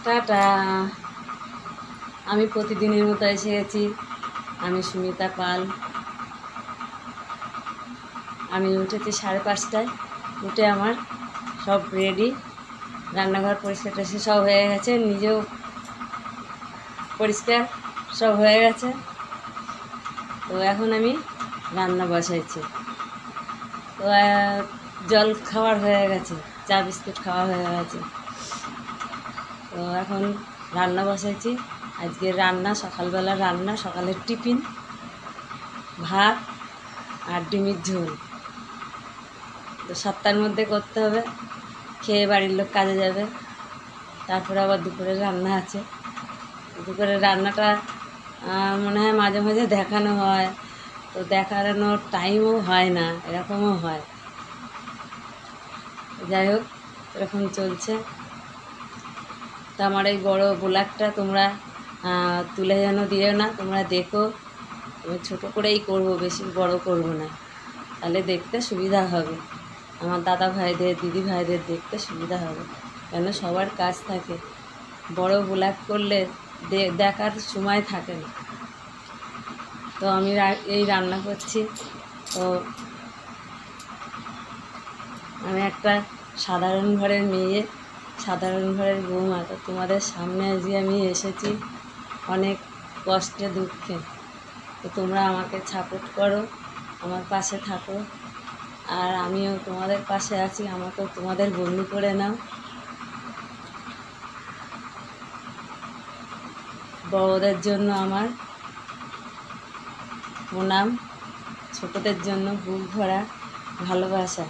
Tata. আমি প্রতিদিনের মতো এসে গেছি। আমি সুমিতা পাল। আমি উঠেছি 5:30টায়। উঠে আমার সব রেডি, রান্নাঘর পরিষ্কার টরিষ্কার সব হয়ে গেছে, নিজেও পরিষ্কার সব হয়ে গেছে। তো এখন আমি রান্না বসাইছি। তো জল খাওয়ার হয়ে গেছে, চা বিস্কুট খাওয়া হয়ে গেছে। তো এখন রান্না বসাইছি। আজকে রান্না সকালবেলা রান্না, সকালের টিফিন ভাত আর ডিমের ঝোল। তো 7টার মধ্যে করতে হবে, খেয়ে বাড়ির লোক কাজে যাবে। তারপরে আবার দুপুরে রান্না আছে। দুপুরে রান্নাটা মনে হয় মাঝে মাঝে দেখানো হয়, তো দেখানোর টাইমও হয় না, এরকমও হয়। যাই হোক, এরকম চলছে। তো আমার এই বড়ো ব্লগটা তোমরা তুলে যেন দিও না, তোমরা দেখো। আমি ছোটো করেই করব, বেশি বড় করব না, তাহলে দেখতে সুবিধা হবে। আমার দাদা ভাইদের, দিদি ভাইদের দেখতে সুবিধা হবে, কেন সবার কাজ থাকে। বড় ব্লগ করলে দেখার সময় থাকে না। তো আমি এই রান্না করছি। তো আমি একটা সাধারণ ঘরের মেয়ে, সাধারণ ঘরের বৌমা। তো তোমাদের সামনে আজকে আমি এসেছি অনেক কষ্টে দুঃখে। তো তোমরা আমাকে সাপোর্ট করো, আমার পাশে থাকো, আর আমিও তোমাদের পাশে আছি, আমাকেও তোমাদের বন্ধু করে নাও। বড়দের জন্য আমার প্রণাম, ছোটদের জন্য বুক ভরা ভালোবাসা।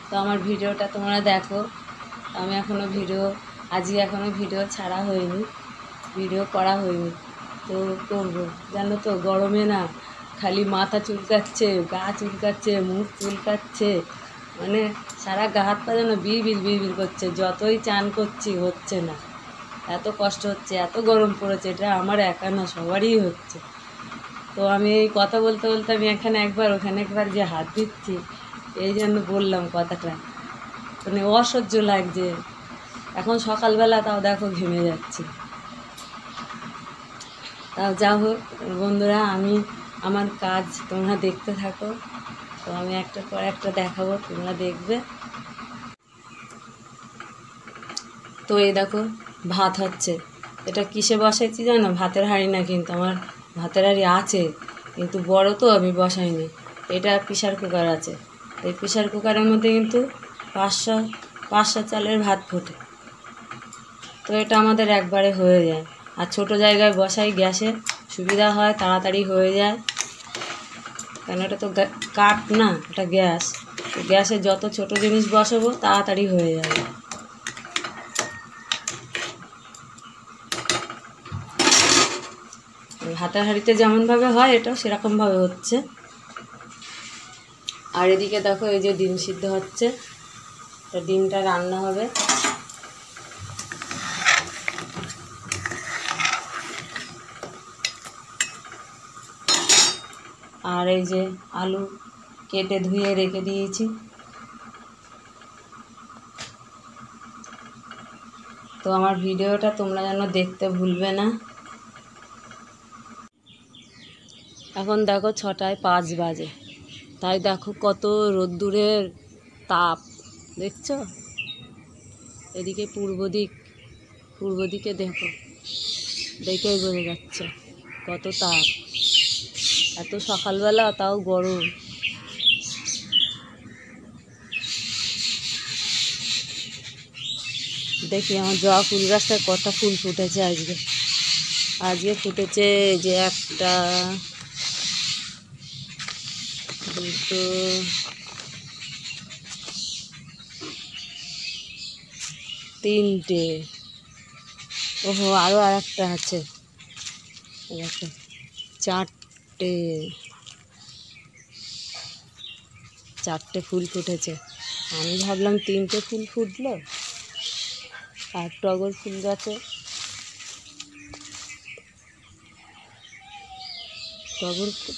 তো আমার ভিডিওটা তোমরা দেখো। আমি আজকে এখনও ভিডিও ছাড়া হয়নি, ভিডিও করা হয়নি। তো করবো, জানো তো গরমে না খালি মাথা চুলকাচ্ছে, গা চুলকাচ্ছে, মুখ চুলকাচ্ছে, মানে সারা গা হাত পা যেন বিড়বিড় করছে। যতই চান করছি হচ্ছে না, এত কষ্ট হচ্ছে, এত গরম পড়েছে। এটা আমার একা না, সবারই হচ্ছে। তো আমি এই কথা বলতে বলতে আমি এখানে একবার ওখানে একবার যে হাত দিচ্ছি, এই জন্য বললাম কথাটা। মানে অসহ্য লাগছে এখন সকালবেলা, তাও দেখো ঘেমে যাচ্ছি। তাও যা হোক বন্ধুরা, আমার কাজ তোমরা দেখতে থাকো। তো আমি একটার পর একটা দেখাবো, তোমরা দেখবে। তো এই দেখো ভাত হচ্ছে। এটা কিসে বসাইছি জানো? ভাতের হাঁড়ি না, কিন্তু আমার ভাতের হাঁড়ি আছে, কিন্তু বড় তো আমি বসাইনি। এটা প্রেসার কুকার আছে। এই প্রেসার কুকারের মধ্যে কিন্তু 500 চালের ভাত ফোটে। তো এটা আমাদের একবারে হয়ে যায়। আর ছোটো জায়গায় বসাই, গ্যাসে সুবিধা হয়, তাড়াতাড়ি হয়ে যায়। কেন এটা তো কাঠ না, এটা গ্যাস। গ্যাসে যত ছোট জিনিস বসাবো তাড়াতাড়ি হয়ে যাবে। ভাতের হাঁড়িতে যেমনভাবে হয় এটাও সেরকমভাবে হচ্ছে। আর এদিকে দেখো এই যে ডিম সিদ্ধ হচ্ছে, তো ডিমটা রান্না হবে। আর এই যে আলু কেটে ধুয়ে রেখে দিয়েছি। তো আমার ভিডিওটা তোমরা যেন দেখতে ভুলবে না। এখন দেখো 6:05 বাজে, তাই দেখো কত রোদ্দুরের তাপ দেখছো। এদিকে পূর্ব দিকে দেখো, দেখেই বোঝা যাচ্ছে কত তাপ। এত সকালবেলা তাও গরম। দেখি আমার জবা ফুল গাছটার কত ফুল ফুটেছে আজকে ফুটেছে যে 1টা 2টো 3টে, ওহো আরও আরেকটা আছে, দেখো 4টে ফুল ফুটেছে। আমি ভাবলাম 3টে ফুল ফুটলো। আর টগর ফুল গাছে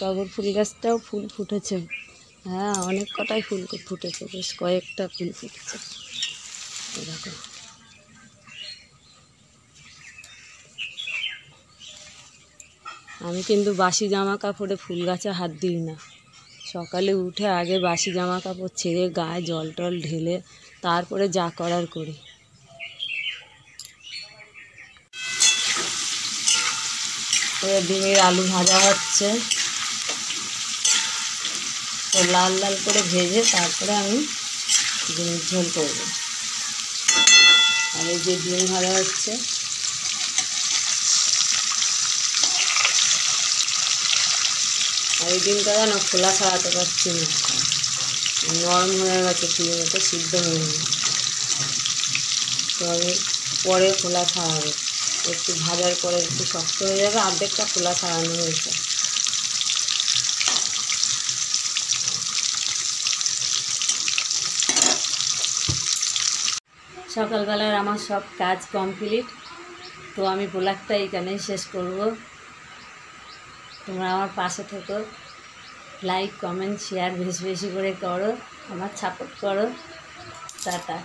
টগর ফুল গাছটাও ফুল ফুটেছে। হ্যাঁ, অনেক কটাই ফুল ফুটেছে, বেশ কয়েকটা ফুল ফুটেছে। দেখো, আমি কিন্তু বাসি জামা কাপড়ে ফুল গাছে হাত দিই না। সকালে উঠে আগে বাসি জামা কাপড় ছেড়ে গায়ে জল টল ঢেলে তারপরে যা করার করি। ডিমের আলু ভাজা হচ্ছে, তো লাল লাল করে ভেজে তারপরে আমি ডিমের ঝোল করব। আর এই যে ডিম ভাজা হচ্ছে, আর এই ডিমটা যেন খোলা ছাড়াতে পারছি না, নরম হয়ে গেছে, ডিমের মতো সিদ্ধ হয়নি। তো আমি পরে খোলা ছাড়াবো, একটু ভাজার পরে একটু শক্ত হয়ে যাবে, অর্ধেকটা খোলা ছাড়ানো হয়েছে। সকালবেলার আমার সব কাজ কমপ্লিট। তো আমি ব্লগটা এইখানেই শেষ করব। তোমরা আমার পাশে থেকো, লাইক কমেন্ট শেয়ার বেশি বেশি করে করো, আমার সাপোর্ট করো। টাটা।